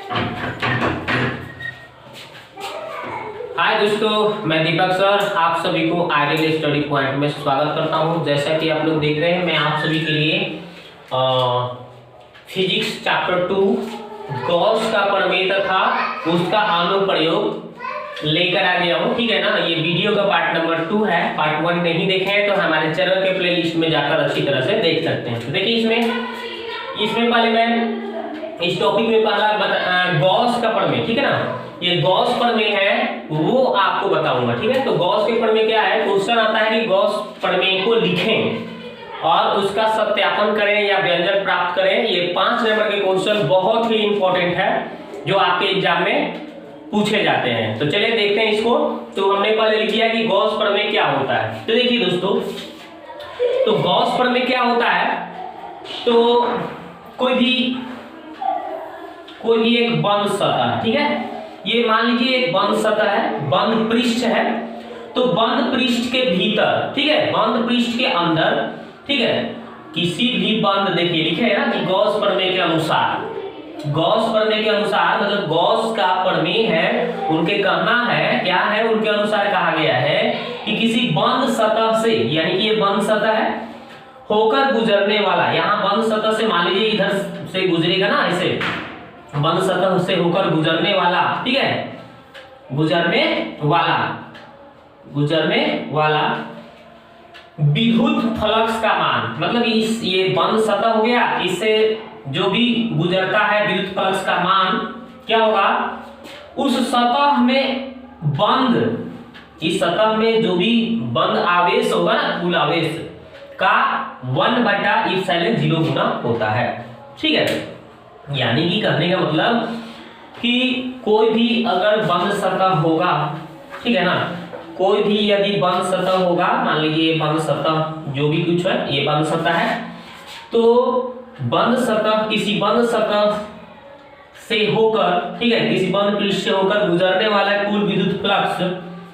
हाय दोस्तों, मैं दीपक सर आप सभी को आइडियल स्टडी पॉइंट में स्वागत करता हूं। जैसा कि आप लोग देख रहे हैं, मैं आप सभी के लिए फिजिक्स चैप्टर 2 गॉस का प्रमेय था उसका अनुप्रयोग लेकर आ गया हूं। ठीक है ना, ये वीडियो का पार्ट नंबर 2 है। पार्ट 1 नहीं देखे हैं तो हमारे चैनल के प्लेलिस्ट में जाकर अच्छी तरह से देख सकते हैं। तो देखिए इसमें पहले मैं इस टॉपिक में पहला गॉस का प्रमेय, ठीक है ना, ये गॉस प्रमेय है वो आपको बताऊंगा। ठीक है, तो गॉस के प्रमेय क्या है, क्वेश्चन आता है कि गॉस प्रमेय को लिखें और उसका सत्यापन करें या व्यंजक प्राप्त करें। ये 5 नंबर के क्वेश्चन बहुत ही इंपॉर्टेंट है जो आपके एग्जाम में पूछे जाते हैं। तो चलिए देखते हैं इसको। तो हमने पहले लिख दिया कि गॉस प्रमेय क्या होता है। तो देखिए दोस्तों, तो गॉस प्रमेय क्या होता है, तो कोई भी एक बंद सतह, ठीक है, ये मान लीजिए एक बंद सतह है, बंद पृष्ठ है। तो बंद पृष्ठ के भीतर, ठीक है, बंद पृष्ठ के अंदर, ठीक है, किसी भी बंद, देखिए लिखे है ना कि गॉस प्रमेय के अनुसार, गॉस प्रमेय के अनुसार मतलब गॉस का प्रमेय है, उनके कहना है क्या है, उनके अनुसार कहा गया है कि किसी बंद सतह से, यानी कि ये बंद सतह है, होकर गुजरने वाला, यहाँ बंद सतह से मान लीजिए इधर से गुजरेगा ना, ऐसे बंद सतह से होकर गुजरने वाला, ठीक है, गुजरने वाला विद्युत फ्लक्स का मान, मतलब ये बंद सतह हो गया, इससे जो भी गुजरता है विद्युत फ्लक्स का मान क्या होगा, उस सतह में बंद, इस सतह में जो भी बंद आवेश होगा ना, कुल आवेश का 1/ε0 गुना होता है। ठीक है, यानी कि कहने का मतलब कि कोई भी अगर बंद सतह होगा, ठीक है ना, कोई भी यदि बंद सतह होगा, मान लीजिए बंद सतह जो भी कुछ है, ये बंद सतह है, तो बंद सतह किसी बंद सतह से होकर, ठीक है, किसी बंद पृष्ठ से होकर गुजरने वाला कुल विद्युत फ्लक्स,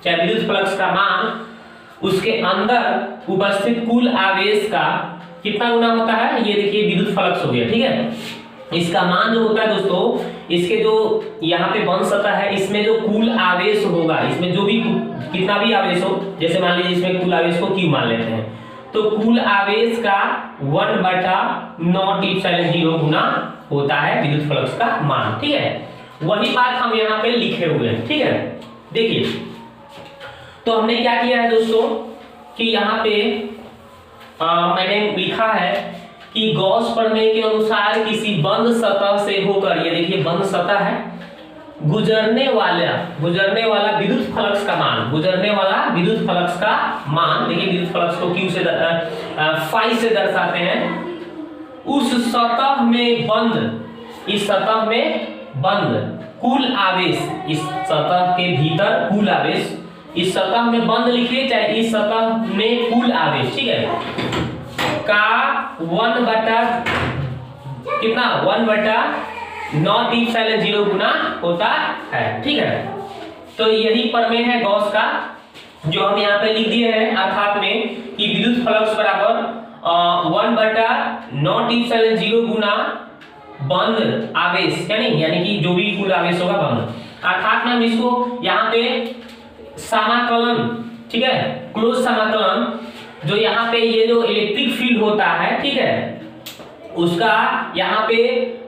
चाहे विद्युत फ्लक्स का मान, उसके अंदर उपस्थित कुल आवेश का कितना गुना होता है, ये देखिए विद्युत फ्लक्स हो गया। ठीक है, इसका मान जो होता है दोस्तों, इसके जो यहाँ पे बंद सतह है, इसमें जो कुल आवेश होगा, इसमें जो भी कितना भी आवेश हो, जैसे मान लीजिए इसमें कुल आवेश को Q मान लेते हैं, तो कुल आवेश का 1/0 गुना होता है विद्युत फ्लक्स का मान। ठीक है, वही बात हम यहाँ पे लिखे हुए हैं। ठीक है, देखिए तो हमने क्या किया है दोस्तों कि यहाँ पे मैंने लिखा है कि गॉस प्रमेय के अनुसार किसी बंद सतह से होकर, ये देखिए बंद सतह है, गुजरने वाला विद्युत फ्लक्स का मान, गुजरने वाला विद्युत फ्लक्स का मान, देखिए विद्युत फ्लक्स को Q से फाई से दर्शाते हैं, उस सतह में बंद, इस सतह में बंद कुल आवेश, इस सतह के भीतर कुल आवेश, इस सतह में बंद लिखिए, चाहे इस सतह में कुल आवेश, ठीक है, का 1/0 गुना होता है। ठीक है, तो यही प्रमेय है गॉस का जो हम यहाँ पे लिख दिए हैं, अर्थात में कि विद्युत फ्लक्स बराबर 1/0 गुना बंद आवेश, यानी कि जो भी कुल आवेश होगा बंद, अर्थात में हम इसको यहाँ पे समाकलन, ठीक है, क्लोज समाकलन, जो यहाँ पे ये जो इलेक्ट्रिक फील्ड होता है, ठीक है, उसका यहाँ पे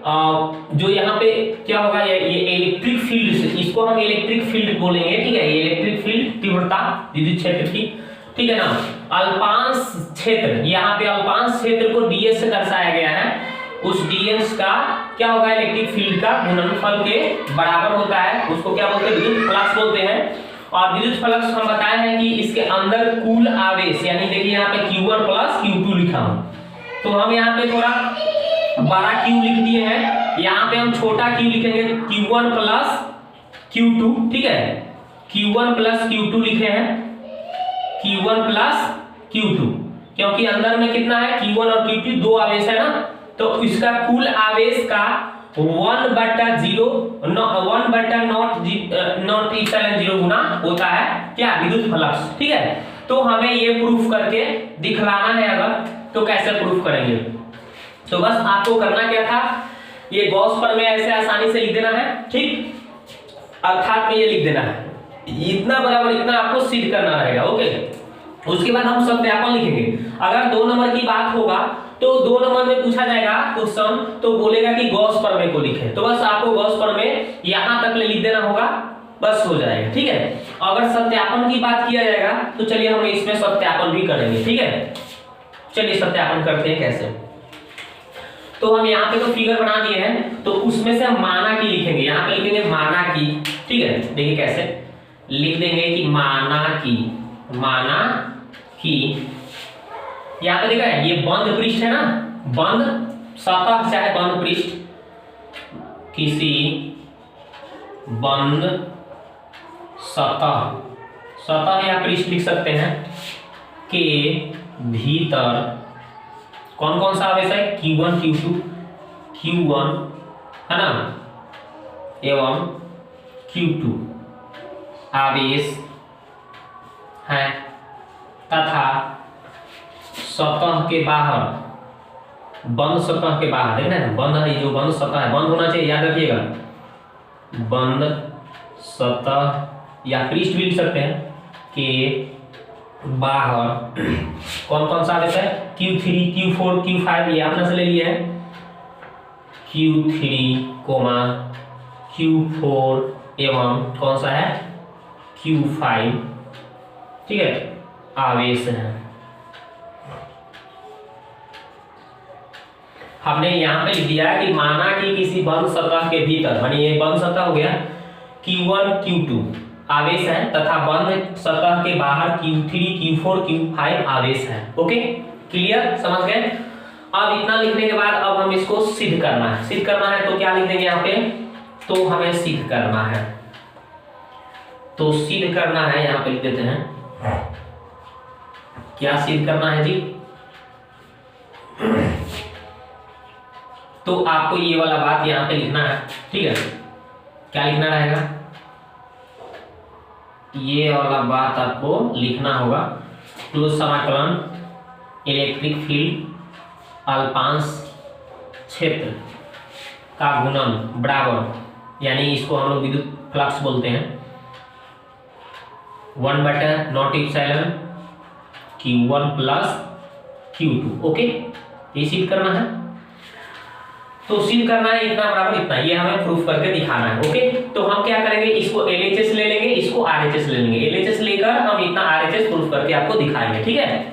जो यहाँ पे क्या होगा, ये इलेक्ट्रिक फील्ड, इसको हम इलेक्ट्रिक फील्ड बोलेंगे। ठीक है, ये इलेक्ट्रिक फील्ड तीव्रता विद्युत क्षेत्र की, ठीक है ना, अल्पांश क्षेत्र, यहाँ पे अल्पांश क्षेत्र को ds से दर्शाया गया है, उस ds का क्या होगा, इलेक्ट्रिक फील्ड का गुणनफल के बराबर होता है, उसको क्या बोलते हैं, विद्युत फ्लक्स बोलते हैं। और विद्युत फ्लक्स हम बताए हैं कि इसके अंदर कुल आवेश, यानी देखिए यहाँ पे Q1 प्लस Q2 लिखा हूं, तो हम यहाँ पे थोड़ा बड़ा Q लिख दिए हैं, यहाँ पे हम छोटा Q लिखेंगे, Q1 प्लस Q2, ठीक है, Q1 प्लस Q2 लिखे हैं, Q1 प्लस Q2, क्योंकि अंदर में कितना है, Q1 और Q2 दो आवेश है ना, तो इसका कुल आवेश का 1/0 गुना होता है क्या, विद्युत फ्लक्स। ठीक है, तो हमें ये प्रूफ करके दिखलाना है, अगर तो कैसे प्रूफ करेंगे, तो बस आपको करना क्या था, ये गॉस प्रमेय ऐसे आसानी से लिख देना है, ठीक, अर्थात में ये लिख देना है, इतना बराबर इतना आपको सिद्ध करना रहेगा। ओके, उसके बाद हम सत्यापन लिखेंगे। अगर 2 नंबर की बात होगा तो 2 नंबर में पूछा जाएगा क्वेश्चन, तो बोलेगा कि गॉस प्रमेय को लिखे, तो बस आपको गॉस प्रमेय यहां तक लिख देना होगा, बस हो जाएगा, ठीक है। अगर सत्यापन की बात किया जाएगा तो चलिए हम इसमें सत्यापन भी करेंगे, ठीक है। चलिए सत्यापन करते हैं कैसे। तो हम यहाँ पे तो फिगर बना दिए हैं, तो उसमें से हम माना की लिखेंगे, यहाँ पे लिखेंगे माना की, ठीक है। देखिए कैसे लिख देंगे कि माना की यहाँ पे देखा है, ये बंद पृष्ठ है ना, बंद सतह चाहे बंद पृष्ठ, किसी बंद सतह या पृष्ठ लिख सकते हैं के भीतर कौन कौन सा आवेश है, Q1 Q1 है ना, एवं Q2 आवेश है, तथा सतह के बाहर, बंद सतह के बाहर, देखना है बंद है, जो बंद सतह है, बंद होना चाहिए, याद रखिएगा, बंद सतह या पृष्ठ भी लिख सकते हैं के बाहर कौन कौन सा आवेश है, Q3 Q4 Q5, ये आपने से ले लिया है, Q3, Q4 एवं कौन सा है Q5, ठीक है, आवेश है। हमने यहाँ पे लिख दिया है कि माना कि किसी बंद सतह के भीतर, मानिए ये बंद सतह हो गया, Q1 Q2 आवेश है, तथा बंद सतह के बाहर Q3 Q4 Q5 आवेश है। ओके, क्लियर, समझ गए। अब इतना लिखने के बाद अब हम इसको सिद्ध करना है। सिद्ध करना है तो क्या लिख देंगे यहाँ पे, तो हमें सिद्ध करना है, तो सिद्ध करना है, यहाँ पे लिख देते हैं क्या सिद्ध करना है जी। तो आपको ये वाला बात यहाँ पे लिखना है, ठीक है। क्या लिखना रहेगा, ये वाला बात आपको लिखना होगा, क्लोज समाकलन इलेक्ट्रिक फील्ड अल्पांश क्षेत्र का गुणन बराबर, यानी इसको हम लोग विद्युत फ्लक्स बोलते हैं, 1/0 Q1 प्लस Q2। ओके, ये सिद्ध करना है, तो सिद्ध करना है इतना बराबर इतना, ये हमें प्रूफ करके दिखाना है। ओके, तो हम क्या करेंगे, इसको LHS ले लेंगे, इसको RHS ले लेंगे, LHS लेकर हम इतना RHS प्रूफ करके आपको दिखाएंगे, ठीक है।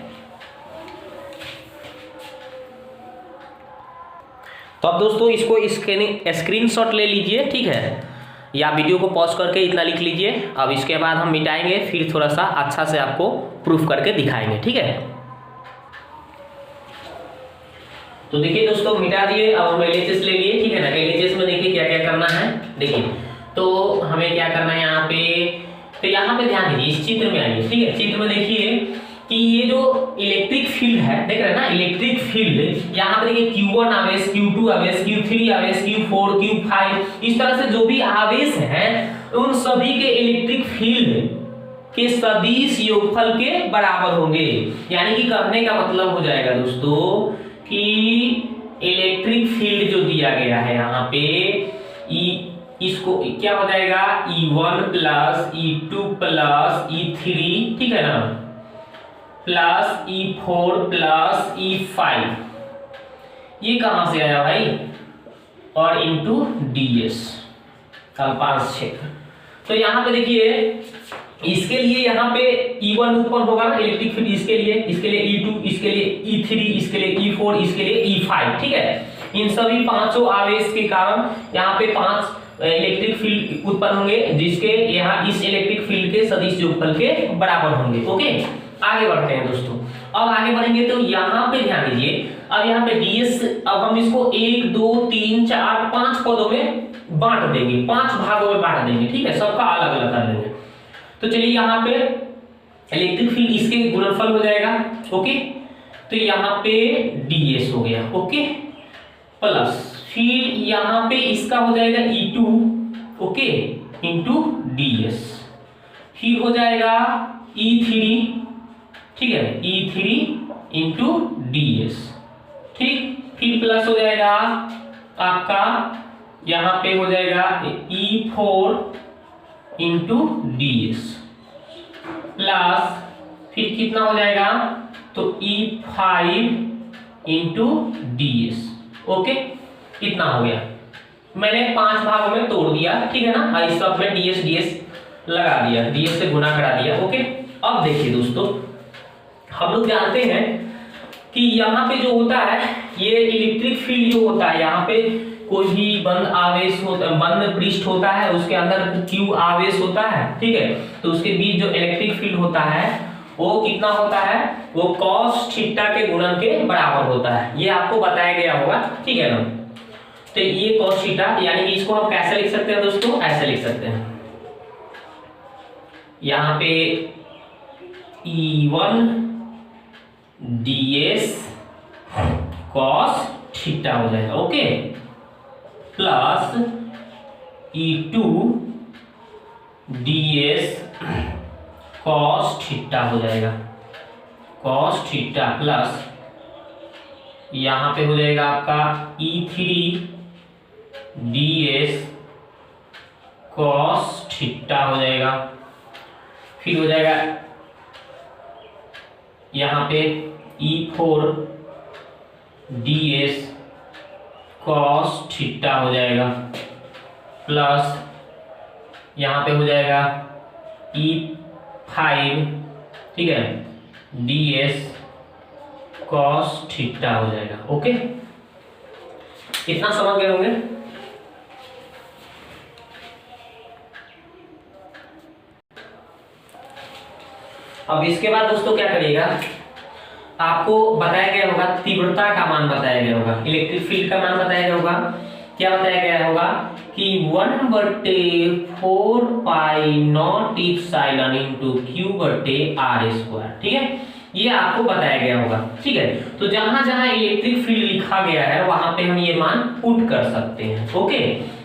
तो अब दोस्तों इसको स्क्रीनशॉट ले लीजिए, ठीक है, या वीडियो को पॉज करके इतना लिख लीजिए। अब इसके बाद हम मिटाएंगे, फिर थोड़ा सा अच्छा से आपको प्रूफ करके दिखाएंगे, ठीक है। तो देखिए दोस्तों मिटा दिए, अब हम LHS ले लिए, ठीक है ना। LHS में देखिए क्या क्या करना है, देखिए तो हमें क्या करना है यहाँ पे, तो यहाँ पे ध्यान दीजिए, इस चित्र में आइए, ठीक है। चित्र में देखिए कि ये जो इलेक्ट्रिक फील्ड है, देख रहे हैं ना, इलेक्ट्रिक फील्ड, यहाँ पे देखिए Q1 आवेश, Q2 आवेश, Q3 आवेश, Q4 Q5, इस तरह से जो भी आवेश हैं उन सभी के इलेक्ट्रिक फील्ड के सदिश योगफल के बराबर होंगे। यानी कि कहने का मतलब हो जाएगा दोस्तों कि इलेक्ट्रिक फील्ड जो दिया गया है यहाँ पे, इसको क्या हो जाएगा, E1 plus E2 plus E3, ठीक है ना, प्लस E4 प्लस E5, ये कहां से आया भाई, और इंटू DS अल्पांश क्षेत्र। तो यहाँ पे देखिए इसके लिए यहाँ पे E1 उत्पन्न होगा ना इलेक्ट्रिक फील्ड, इसके लिए E2, इसके लिए E3, इसके लिए E4, इसके लिए E5, ठीक है। इन सभी पांचों आवेश के कारण यहाँ पे 5 इलेक्ट्रिक फील्ड उत्पन्न होंगे, जिसके यहाँ इस इलेक्ट्रिक फील्ड के सदिश योगफल के बराबर होंगे। ओके, आगे बढ़ते हैं दोस्तों। अब आगे बढ़ेंगे तो यहाँ पे ध्यान दीजिए, अब यहाँ पे DS, अब हम इसको 1 2 3 4 5 पदों में बांट देंगे, 5 भागों में बांट देंगे, ठीक है, सबका अलग अलग कर देंगे। तो चलिए यहाँ पे इलेक्ट्रिक फील्ड इसके गुणनफल हो जाएगा, ओके, तो यहाँ पे DS हो गया, ओके, प्लस फिर यहाँ पे इसका हो जाएगा E2, ओके, इंटू DS, फिर हो जाएगा E3, ठीक है, E3 इंटू DS, ठीक, फिर प्लस हो जाएगा आपका यहाँ पे हो जाएगा E4 इंटू ds प्लस फिर कितना हो जाएगा तो E5 इंटू ds। ओके, इतना हो गया। मैंने 5 भागों में तोड़ दिया, ठीक है ना। इस सब में ds लगा दिया, ds से गुना करा दिया। ओके, अब देखिए दोस्तों, हम लोग जानते हैं कि यहाँ पे जो होता है ये इलेक्ट्रिक फील्ड जो होता है, यहाँ पे कोई भी बंद आवेश होता, बंद पृष्ठ होता है, उसके अंदर q आवेश होता है, ठीक है। तो उसके बीच जो इलेक्ट्रिक फील्ड होता है वो कितना होता है, वो cos थीटा के गुणन के बराबर होता है। ये आपको बताया गया होगा, ठीक है ना। तो ये cos थीटा, यानी कि इसको हम कैसे लिख सकते हैं दोस्तों, ऐसे लिख सकते हैं। यहाँ पे E1 ds cos थीटा हो जाएगा। Okay, plus E2 ds cos theta हो जाएगा, cos थीटा प्लस यहाँ पे हो जाएगा आपका E3 ds cos थीटा हो जाएगा। फिर हो जाएगा यहाँ पे E4 ds cos थीटा हो जाएगा, प्लस यहाँ पे हो जाएगा E5, ठीक है, ds cos थीटा हो जाएगा। ओके, इतना समझ गए होंगे। अब इसके बाद दोस्तों क्या करिएगा, आपको बताया गया होगा तीव्रता का मान बताया गया होगा, इलेक्ट्रिक फील्ड का मान बताया गया होगा। क्या बताया गया होगा कि 1/4 pi naught epsilon into q/r², ठीक है, ये आपको बताया गया होगा, ठीक है। तो जहां जहां इलेक्ट्रिक फील्ड लिखा गया है वहां पे हम ये मान पुट कर सकते हैं। ओके,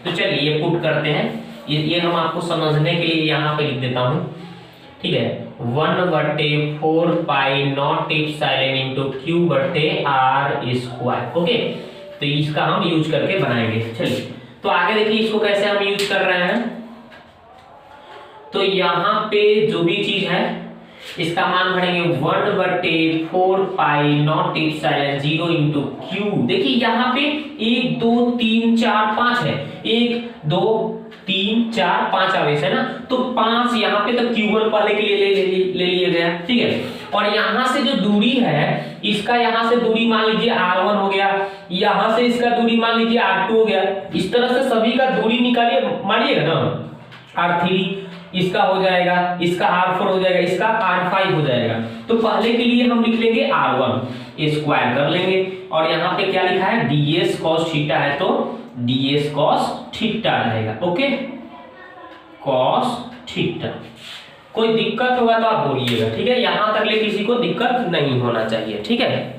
तो चलिए ये पुट करते हैं। ये हम आपको समझने के लिए यहाँ पे लिख देता हूँ, ठीक है। 1/4 pi naught epsilon into q/r²। Okay, तो इसका हम यूज करके बनाएंगे। चलिए, तो आगे देखिए इसको कैसे हम यूज कर रहे हैं। तो यहाँ पे जो भी चीज है इसका मान भरेंगे 1/4 pi naught epsilon 0 into q। देखिए यहाँ पे 1 2 3 4 5 है, 1 2 3 4 5 आवेश है ना, तो 5 यहाँ पे तो q1 पहले के लिए ले लिया गया, ठीक है। और यहाँ से जो दूरी है, इसका यहाँ से दूरी मान लीजिए r1 हो गया, यहाँ से इसका दूरी मान लीजिए r2 हो गया। इस तरह से सभी का दूरी निकालिए, मानिएगा ना, r3 इसका हो जाएगा, इसका r4 हो जाएगा, इसका r5 हो जाएगा। तो पहले के लिए हम लिख लेंगे r1 स्क्वायर कर लेंगे, और यहाँ पे क्या लिखा है ds cos थीटा है, तो ds cos थीटा रहेगा। Okay, cos theta. कोई दिक्कत होगा तो आप बोलिएगा, ठीक है। यहां तक ले किसी को दिक्कत नहीं होना चाहिए, ठीक है।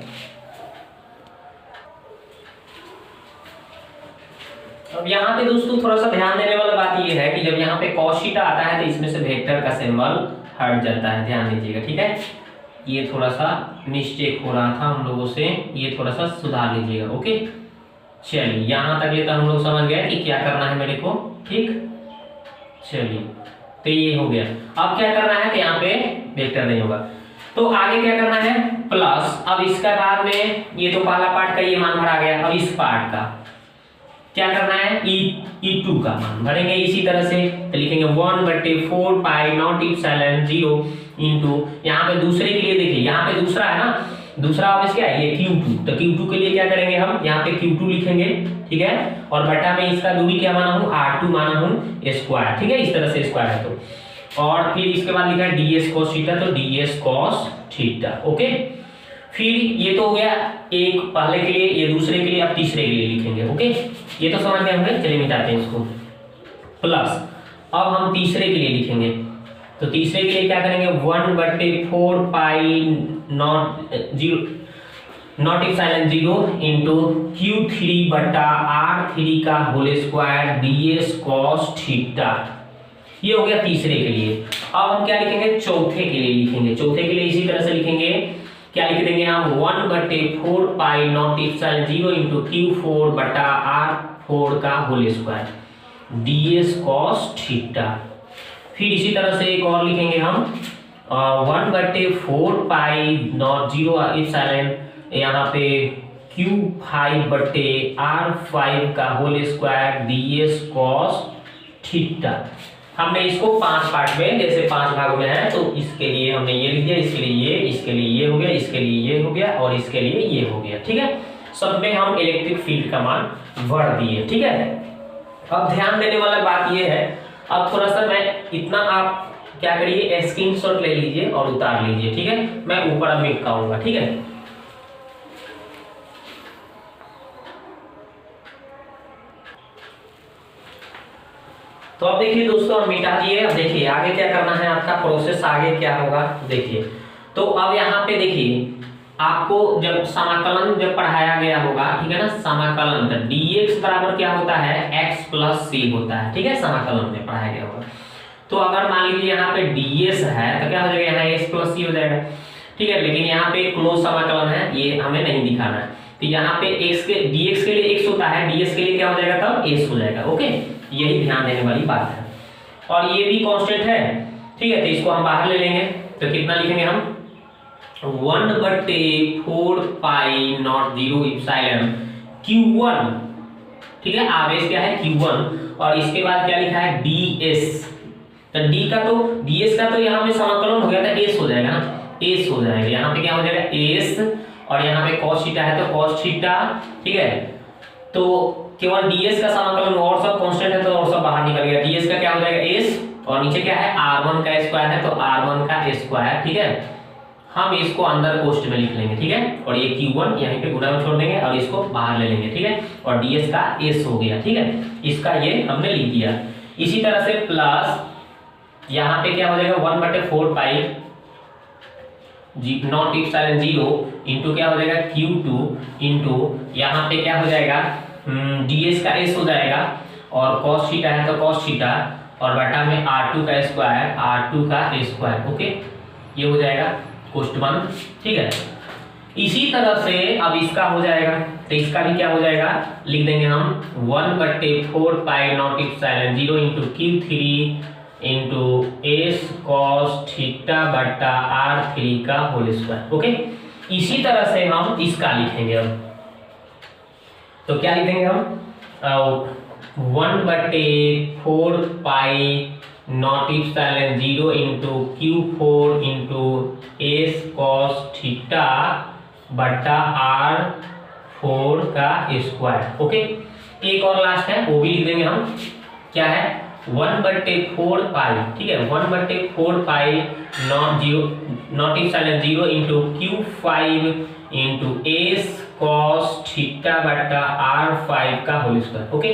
अब यहाँ पे दोस्तों थोड़ा सा ध्यान देने वाला बात ये है कि जब यहाँ पे cos थीटा आता है तो इसमें से वेक्टर का सिंबल हट जाता है, ध्यान दीजिएगा, ठीक है। ये थोड़ा सा मिस्टेक हो रहा था हम लोगों से, ये थोड़ा सा सुधार लीजिएगा। ओके, चलिए यहाँ तक ले तो हम लोग समझ गए कि क्या करना है मेरे को, ठीक। चलिए, तो ये हो गया। अब क्या करना है कि यहाँ पे वेक्टर नहीं होगा, तो आगे क्या करना है प्लस। अब इसका बाद में ये तो पहला पार्ट का ये मान भरा गया, अब इस पार्ट का क्या करना है E2 का मान भरेंगे इसी तरह से। तो लिखेंगे 1/4 पाई नॉट एप्सिलॉन 0 इंटू, यहाँ पे दूसरे के लिए देखिए यहाँ पे दूसरा है ना, दूसरा आवेश क्या है ये Q2, तो Q2 के लिए क्या करेंगे हम यहाँ पे Q2 लिखेंगे, ठीक है। और बटा में इसका दूरी क्या माना हूँ R2 माना हूँ स्क्वायर, ठीक है, इस तरह से स्क्वायर है तो। और फिर इसके बाद लिखा है ds cos थीटा, तो ds cos थीटा। ओके, फिर ये तो हो गया एक पहले के लिए, ये दूसरे के लिए, अब तीसरे के लिए लिखेंगे। ओके, ये तो समझ गए होंगे। चलिए मिटाते हैं इसको, प्लस अब हम तीसरे के लिए लिखेंगे। तो तीसरे के लिए क्या करेंगे 1/4 pi naught epsilon 0 into Q3/R3 का whole square ds cos theta. ये हो गया तीसरे के लिए। अब हम क्या लिखेंगे चौथे के लिए लिखेंगे। चौथे के लिए इसी तरह से लिखेंगे क्या लिख देंगे हम 1/4 pi naught epsilon 0 into Q4 बटा R4 का whole square ds cos theta. फिर इसी तरह से एक और लिखेंगे हम 1/4 पाई नॉट 0 इप्सिलॉन यहाँ पे Q5/R5 का whole square ds cos theta. हमने इसको 5 पार्ट में, जैसे 5 भागों में है, तो इसके लिए हमने ये लिख दिया, इसके लिए ये, इसके लिए ये हो गया, इसके लिए ये हो गया और इसके लिए ये हो गया। ठीक है, सब में हम इलेक्ट्रिक फील्ड का मान भर दिए। ठीक है, अब ध्यान देने वाला बात ये है, अब थोड़ा सा मैं इतना, आप क्या करिए स्क्रीनशॉट ले लीजिए और उतार लीजिए। ठीक है, मैं ऊपर अब मिटाऊंगा। ठीक है, तो अब देखिए दोस्तों, हम मिटा दिए। अब देखिए आगे क्या करना है, आपका प्रोसेस आगे क्या होगा देखिए। तो अब यहाँ पे देखिए, आपको जब समाकलन जब पढ़ाया गया होगा, ठीक है ना, समाकलन तो dx बराबर क्या होता है, x प्लस c होता है। ठीक है, समाकलन में पढ़ाया गया होगा। तो अगर मान लीजिए यहाँ पे ds है तो क्या हो जाएगा, यहाँ x प्लस c हो जाएगा। ठीक है, लेकिन यहाँ पे क्लोज समाकलन है, ये हमें नहीं दिखाना है। तो यहाँ पे x के dx के लिए x होता है, ds के लिए क्या हो जाएगा, तब s हो जाएगा। ओके, यही ध्यान देने वाली बात है। और ये भी कांस्टेंट है। ठीक है, तो इसको हम बाहर ले लेंगे, तो कितना लिखेंगे हम 1/4 पाई नॉट 0 इप्सिलॉन Q1। ठीक है, आवेश क्या है Q1, और इसके बाद क्या लिखा है ds। तो ds का तो यहाँ पे समाकलन हो गया था, s हो जाएगा ना, s हो जाएगा। यहाँ पे क्या हो जाएगा s, और यहाँ पे cos थीटा है तो cos थीटा। ठीक है, तो केवल ds का समाकलन, और सब कांस्टेंट है तो और सब बाहर निकल गया। ds का क्या हो जाएगा s, और नीचे क्या है r1 का स्क्वायर है तो r1 का स्क्वायर। ठीक है, हम इसको अंदर कोष्ठ में लिख लेंगे। ठीक है, और ये Q1 यहीं पे गुणा में छोड़ देंगे और इसको बाहर ले लेंगे। ठीक है, और ds का s हो गया। ठीक है, इसका ये हमने लिख दिया। इसी तरह से प्लस यहाँ पे क्या हो जाएगा 1/4 पाई नॉट इप्सिलॉन 0 इंटू क्या हो जाएगा Q2 इंटू यहाँ पे क्या हो जाएगा ds का s हो जाएगा, और cos थीटा है तो cos थीटा, और बटा में r2 का स्क्वायर, r2 का स्क्वायर। ओके, ये हो जाएगा कोष्ठ बंद। ठीक है, इसी तरह से अब इसका हो जाएगा, तो इसका भी क्या हो जाएगा, लिख देंगे हम 1/4 pi naught epsilon 0 into Q3 into s cos theta बटा r3 का होल स्क्वायर। ओके, इसी तरह से हम इसका लिखेंगे। अब तो क्या लिखेंगे हम 1/4 pi naught epsilon 0 into Q4 into s cos theta बटा r4 का स्क्वायर। ओके, एक और लास्ट है, वो भी लिख देंगे हम, क्या है 1/4 पाई। ठीक है, 1/4 pi naught epsilon 0 into Q5 into s cos theta बटा r5 का होल स्क्वायर। ओके,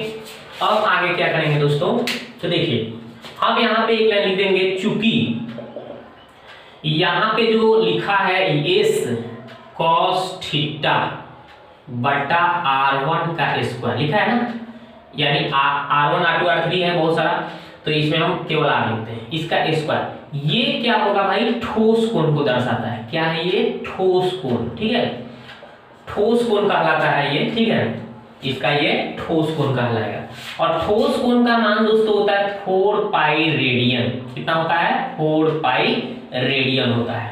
अब आगे क्या करेंगे दोस्तों, तो देखिए हम यहाँ पे एक लाइन लिख देंगे, चूंकि यहाँ पे जो लिखा है s cos थीटा बटा r1 का स्क्वायर लिखा है ना, यानी r1 r2 r3 है बहुत सारा, तो इसमें हम केवल r लिखते हैं, इसका स्क्वायर। ये क्या होगा भाई, ठोस कोण को दर्शाता है। क्या है ये, ठोस कोण। ठीक है, ठोस कोण कहलाता है ये। ठीक है, इसका ये ठोस कोण कहलाएगा, और ठोस कोण का मान दोस्तों होता है 4 पाई रेडियन। कितना होता है, 4 पाई रेडियन होता है।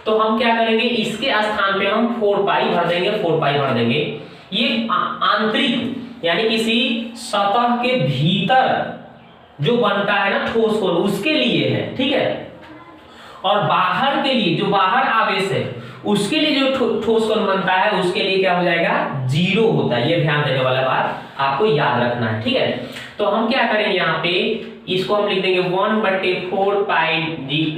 तो हम क्या करेंगे, इसके स्थान पे हम 4 पाई भर देंगे, 4 पाई भर देंगे। ये आंतरिक यानी किसी सतह के भीतर जो बनता है ना ठोस कोण, उसके लिए है। ठीक है, और बाहर के लिए, जो बाहर आवेश है उसके लिए जो ठोस कोण बनता है, उसके लिए क्या हो जाएगा, 0 होता है। ये ध्यान देने वाला बात आपको याद रखना है। ठीक है, तो हम क्या करेंगे, यहाँ पे इसको हम लिख देंगे 1/4 pi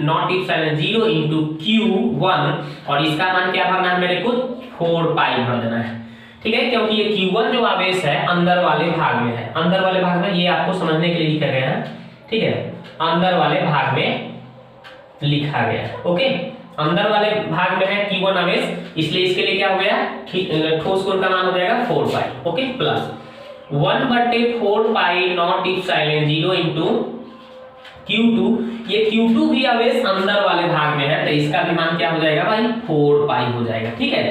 naught epsilon 0 into Q1, और इसका मान क्या भरना है मेरे को, 4 पाई भर देना है। ठीक है, क्योंकि ये Q1 जो आवेश है अंदर वाले भाग में है, अंदर वाले भाग में, ये आपको समझने के लिए लिखा गया है। ठीक है, अंदर वाले भाग में लिखा गया है। ओके, अंदर वाले भाग में है Q1 आवेश, इसलिए इसके लिए क्या हो गया, ठोस कोण का मान हो जाएगा 4 pi. Okay, plus 1/4 pi naught epsilon 0 into Q2, ये Q2 भी आवेश अंदर वाले भाग में है, तो इसका भी मान क्या हो जाएगा भाई 4 पाई हो जाएगा, ठीक है।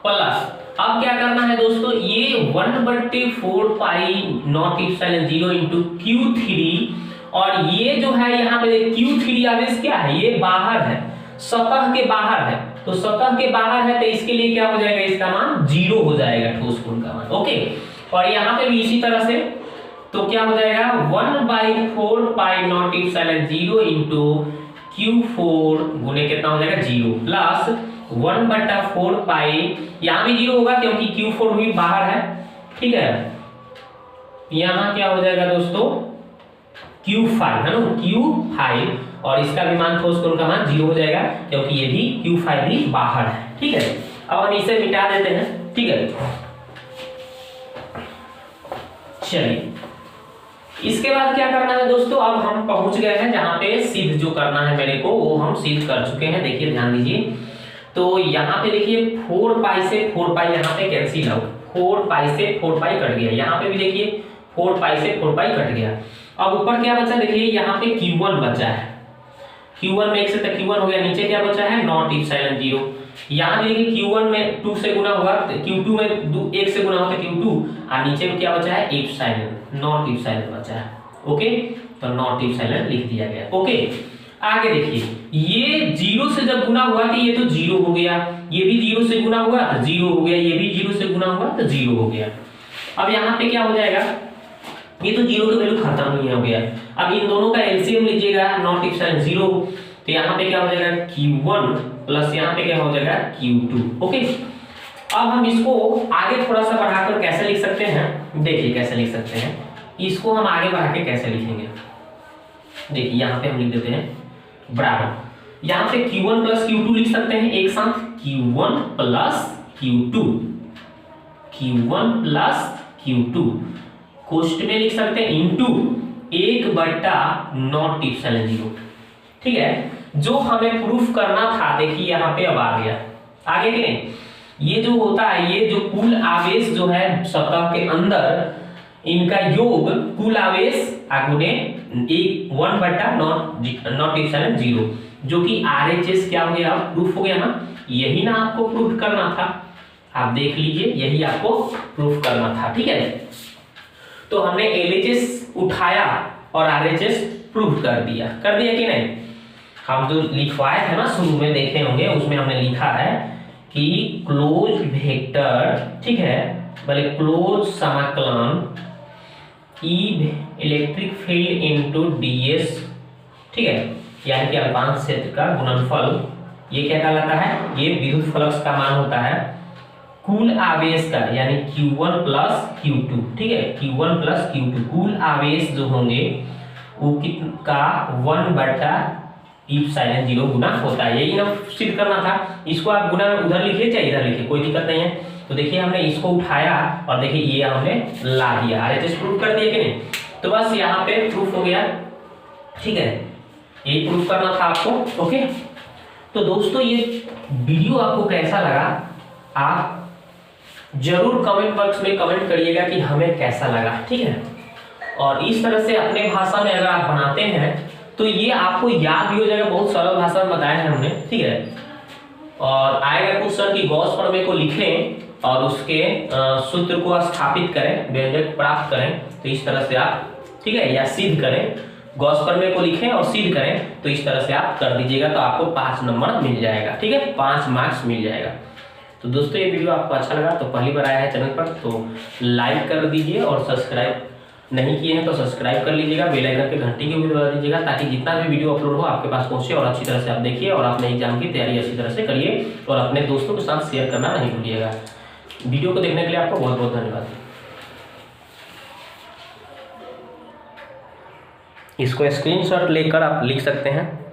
प्लस अब क्या करना है दोस्तों, ये 1/4 pi naught epsilon 0 into Q3, और ये जो है यहाँ पे Q3 आवेश क्या है, ये बाहर है, सतह के बाहर है, तो सतह के बाहर है तो इसके लिए क्या हो जाएगा, इसका मान 0 हो जाएगा, ठोस कोण का मान, ओके। और यहाँ पे भी इसी तरह से, तो क्या हो जाएगा 1/4 pi naught epsilon 0 into Q4 गुने कितना हो जाएगा 0 प्लस 1/4 पाई, यहाँ भी 0 होगा क्योंकि Q4 भी बाहर है, ठीक है। यहाँ क्या हो जाएगा दोस्तों Q5 है ना, Q5, और इसका भी मान ठोस कोण का मान 0 हो जाएगा क्योंकि ये भी Q5 भी बाहर है, ठीक है। अब हम इसे मिटा देते हैं, ठीक है। चलिए इसके बाद क्या करना है दोस्तों, अब हम पहुंच गए हैं जहां पे सिद्ध जो करना है मेरे को, वो हम सिद्ध कर चुके हैं। देखिए ध्यान दीजिए, तो यहाँ पे देखिए 4 पाई से 4 पाई यहाँ पे कैंसिल आउट, 4 पाई से 4 पाई कट गया, यहाँ पे भी देखिए 4 पाई से 4 पाई कट गया। अब ऊपर क्या बचा, देखिए यहाँ पे Q1 बचा है, Q1 में 1 से तक Q1 हो गया, नीचे क्या बचा है नॉट इप्सिलॉन 0। यहाँ भी देखिए Q1 में 2 से गुना होगा, Q2 में 1 से गुना होगा तो Q2, और नीचे में क्या बचा है इप्सिलॉन, नॉट इप्सिलॉन बचा है, ओके। तो नॉट इप्सिलॉन लिख दिया गया, ओके। आगे देखिए ये 0 से जब गुना हुआ तो ये तो 0 हो गया, ये भी 0 से गुना हुआ तो 0 हो गया, ये भी 0 से गुना हुआ तो 0 हो गया। अब यहाँ पे क्या हो जाएगा, ये तो 0 का वैल्यू खत्म ही हो गया। अब इन दोनों का एलसीएम लीजिएगा, नॉट इप्सिलॉन 0, तो यहाँ पे क्या हो जाएगा Q1 प्लस यहाँ पे क्या हो जाएगा Q2, ओके। अब हम इसको आगे थोड़ा सा बढ़ाकर कैसे लिख सकते हैं, देखिए कैसे लिख सकते हैं इसको, हम आगे बढ़ा के कैसे लिखेंगे, देखिए यहाँ पे हम लिख देते हैं बराबर, यहाँ पे Q1 प्लस Q2 लिख सकते हैं एक साथ, Q1 plus Q2, Q1 plus Q2 कोष्ट में लिख सकते हैं इंटू 1/नॉट इप्सिलॉन 0, ठीक है। जो हमें प्रूफ करना था देखिए यहाँ पे अब आ गया, आगे कि नहीं, ये जो होता है, ये जो कुल आवेश जो है सतह के अंदर, इनका योग कुल आवेश गुणे 1/नॉट इप्सिलॉन 0, जो कि RHS क्या हो गया, प्रूफ हो गया ना, यही ना आपको प्रूफ करना था, आप देख लीजिए यही आपको प्रूफ करना था, ठीक है। तो हमने LHS उठाया और RHS प्रूफ कर दिया कि नहीं। हम जो लिखवाए थे ना शुरू में देखे होंगे, उसमें हमने लिखा है कि क्लोज वेक्टर, ठीक है, बोले क्लोज समाकलन E electric field into ds, ठीक है, यानी कि अल्पांश क्षेत्र का गुणनफल, ये क्या कहलाता है, ये विद्युत फ्लक्स का मान होता है कुल आवेश का, यानी Q1 प्लस Q2, ठीक है, Q1 प्लस Q2 कुल आवेश जो होंगे वो कितना 1/इप्सिलॉन 0 गुना होता है, यही ना सिद्ध करना था। इसको आप गुना उधर लिखिए चाहे इधर लिखिए, कोई दिक्कत नहीं है। तो देखिए हमने इसको उठाया और देखिए ये हमने ला दिया, RHS प्रूफ कर दिया कि नहीं, तो बस यहाँ पे प्रूफ हो गया, ठीक है, यही प्रूफ करना था आपको, ओके। तो दोस्तों ये वीडियो आपको कैसा लगा, आप जरूर कमेंट बॉक्स में कमेंट करिएगा कि हमें कैसा लगा, ठीक है। और इस तरह से अपने भाषा में अगर आप बनाते हैं तो ये आपको याद भी हो जाएगा, बहुत सरल भाषा में बताया है हमने, ठीक है। और आएगा क्वेश्चन की गॉस प्रमेय को लिखें और उसके सूत्र को स्थापित करें, व्यंजक प्राप्त करें, तो इस तरह से आप, ठीक है, या सिद्ध करें, गॉस प्रमेय को लिखें और सिद्ध करें, तो इस तरह से आप कर दीजिएगा, तो आपको 5 नंबर मिल जाएगा, ठीक है, 5 मार्क्स मिल जाएगा। तो दोस्तों ये वीडियो आपको अच्छा लगा तो पहली बार आया है चैनल पर तो लाइक कर दीजिए, और सब्सक्राइब नहीं किए हैं तो सब्सक्राइब कर लीजिएगा, बेल आइकन पे घंटी को भी दबा दीजिएगा, ताकि जितना भी वीडियो अपलोड हो आपके पास पहुंचे और अच्छी तरह से आप देखिए और अपने एग्जाम की तैयारी अच्छी तरह से करिए, और अपने दोस्तों के साथ शेयर करना नहीं भूलिएगा। वीडियो को देखने के लिए आपको बहुत बहुत धन्यवाद। इसको स्क्रीनशॉट लेकर आप लिख सकते हैं।